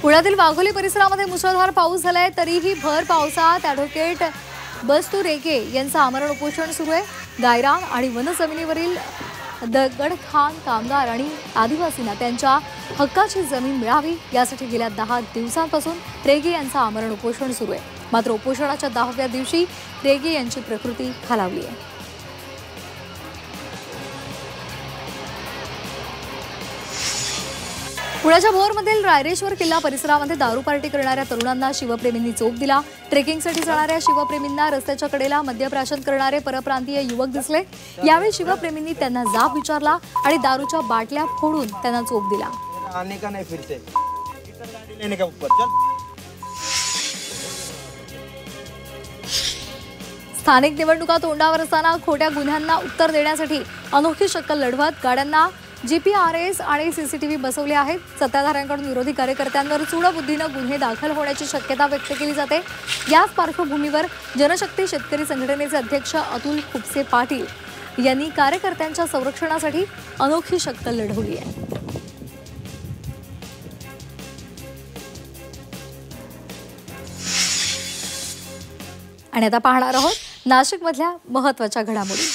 पुण्यातील वाघोली परिसरामध्ये मुसळधार पाऊस झालाय, तरीही भर पावसात ॲडव्होकेट बस्तू रेगे यांचं आमरण उपोषण सुरू आहे। गायरान आणि वनजमिनीवरील दगडखाण कामगार आणि आदिवासींना त्यांच्या हक्काची जमीन मिळावी यासाठी गेल्या 10 दिवसांपासून रेगे यांचं आमरण उपोषण सुरू आहे। मात्र उपोषणाच्या 10व्या दिवशी रेगे यांची प्रकृती खालावली आहे। पुण्याच्या भोरमधील रायरेश्वर किल्ला परिसरामध्ये दारू पार्टी करणाऱ्या तरुणांना शिवप्रेमींनी चोप दिला। ट्रेकिंगसाठी जाणाऱ्या शिवप्रेमींना रस्त्याच्या कडेला मद्यप्राशन करणारे परप्रांतीय युवक दिसले। यावेळी शिवप्रेमींनी त्यांना जाब विचारला आणि दारूच्या बाटल्या फोडून त्यांना चोप दिला। स्थानिक निवडणुका तोंडावर असताना खोट्या गुन्ह्यांना उत्तर देण्यासाठी अनोखी शक्कल लढवत गाड्यांना जीपीआरएस आणि सीसीटीव्ही बसवले आहेत। सत्ताधाऱ्यांकडून विरोधी कार्यकर्त्यांवर चूडबुद्धीने गुन्हे दाखल होण्याची शक्यता व्यक्त केली जाते। याच पार्श्वभूमीवर जनशक्ती शेतकरी संघटनेचे अध्यक्ष अतुल खुपसे पाटील यांनी कार्यकर्त्यांच्या संरक्षणासाठी अनोखी शक्कल लढवली आहे। आणि आता पाहणार आहोत नाशिकमधल्या महत्त्वाच्या घडामोडी।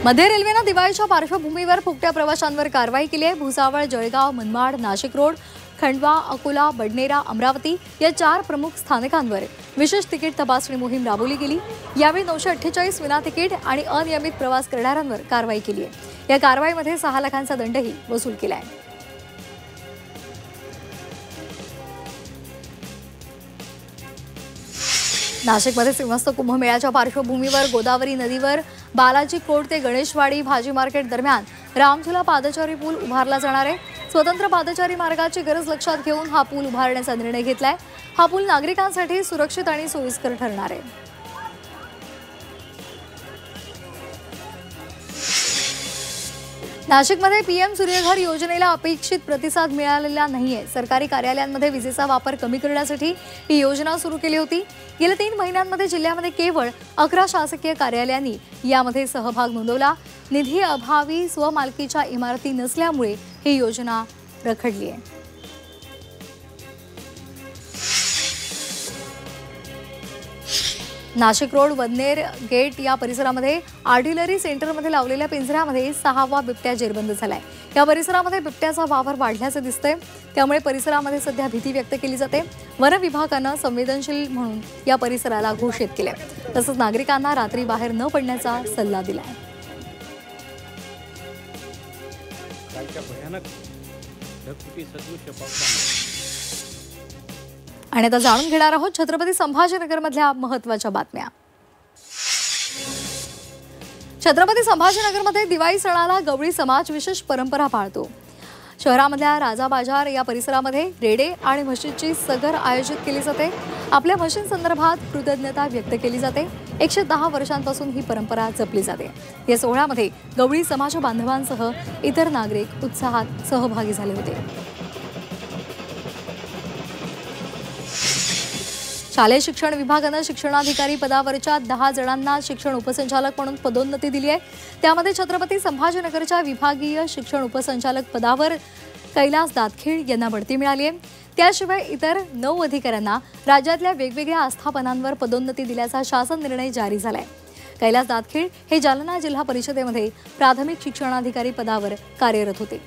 मध्य रेल्वेने दिवाळीच्या पार्श्वभूमीवर फुकट्या प्रवाशांवर कारवाई केली आहे। भुसावळ, जळगाव, मनमाड, नाशिक रोड, खंडवा, अकोला, बडनेरा, अमरावती या 4 प्रमुख स्थानकांवर विशेष तिकीट तपासणी मोहीम राबवली गेली। यावेळी 948 विना तिकीट आणि अनियमित प्रवास करणाऱ्यांवर कारवाई केली आहे। या कारवाईमध्ये 6 लाखांचा दंडही वसूल केला आहे। नाशिकमध्ये सिंहस्थ कुंभमेळ्याच्या पार्श्वभूमीवर गोदावरी नदीवर बालाजी कोट ते गणेशवाडी भाजी मार्केट दरम्यान रामझुला पादचारी पूल उभारला जाणार आहे। स्वतंत्र पादचारी मार्गाची गरज लक्षात घेऊन हा पूल उभारण्याचा निर्णय घेतलाय। हा पूल नागरिकांसाठी सुरक्षित आणि सोयीस्कर ठरणार आहे। नाशिकमध्ये पीएम सूर्यघर योजनेला अपेक्षित प्रतिसाद मिळालेला नाहीये। सरकारी कार्यालयांमध्ये विजेचा वापर कमी करण्यासाठी ही योजना सुरू केली होती। गेल्या 3 महिन्यांमध्ये जिल्ह्यामध्ये केवळ 11 शासकीय कार्यालयांनी यामध्ये सहभाग नोंदवला। निधी अभावी स्वमालकीच्या इमारती नसल्यामुळे ही योजना रखडली आहे। नाशिक रोड वदनेर गेट या परिसरामध्ये आर्टिलरी सेंटरमध्ये लावलेल्या पिंजऱ्यामध्ये 6वा बिबट्या जेरबंद झालाय। या परिसरामध्ये बिबट्याचा वावर वाढल्याचे दिसतंय, त्यामुळे परिसरामध्ये सध्या भीती व्यक्त केली जाते। वन विभागानं संवेदनशील म्हणून या परिसराला घोषित केले, तसंच नागरिकांना रात्री बाहेर न पडण्याचा सल्ला दिलाय। आणि आता जाणून घेणार आहोत छत्रपती संभाजीनगरमधल्या महत्त्वाच्या बातम्या। छत्रपती संभाजीनगरमध्ये दिवाळी सणाला गवळी समाज विशेष परंपरा पाळतो। शहरामधल्या राजा बाजार या परिसरामध्ये रेडे आणि म्हशींची सगर आयोजित केली जाते। आपल्या म्हशींसंदर्भात कृतज्ञता व्यक्त केली जाते। 110 वर्षांपासून ही परंपरा जपली जाते। या सोहळ्यामध्ये गवळी समाज बांधवांसह इतर नागरिक उत्साहात सहभागी झाले होते। शालेय शिक्षण विभागानं शिक्षणाधिकारी पदावरच्या 10 जणांना शिक्षण उपसंचालक म्हणून पदोन्नती दिली आहे। त्यामध्ये छत्रपती संभाजीनगरच्या विभागीय शिक्षण उपसंचालक पदावर कैलास दातखीळ यांना बढती मिळाली आहे। त्याशिवाय इतर 9 अधिकाऱ्यांना राज्यातल्या वेगवेगळ्या आस्थापनांवर पदोन्नती दिल्याचा शासन निर्णय जारी झालाय। कैलास दातखीळ हे जालना जिल्हा परिषदेमध्ये प्राथमिक शिक्षणाधिकारी पदावर कार्यरत होते।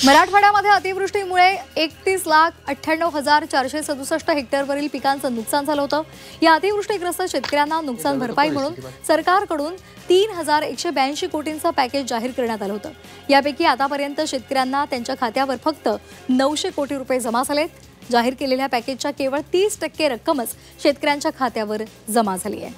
मराठवाड्यामध्ये अतिवृष्टीमुळे 31,98,467 हेक्टरवरील पिकांचं नुकसान झालं होतं। या अतिवृष्टीग्रस्त शेतकऱ्यांना नुकसान भरपाई म्हणून सरकारकडून 3,182 कोटींचं पॅकेज जाहीर करण्यात आलं होतं। यापैकी आतापर्यंत शेतकऱ्यांना त्यांच्या खात्यावर फक्त 900 कोटी रुपये जमा झालेत। जाहीर केलेल्या पॅकेजच्या केवळ 30% रक्कमच शेतकऱ्यांच्या खात्यावर जमा झाली आहे।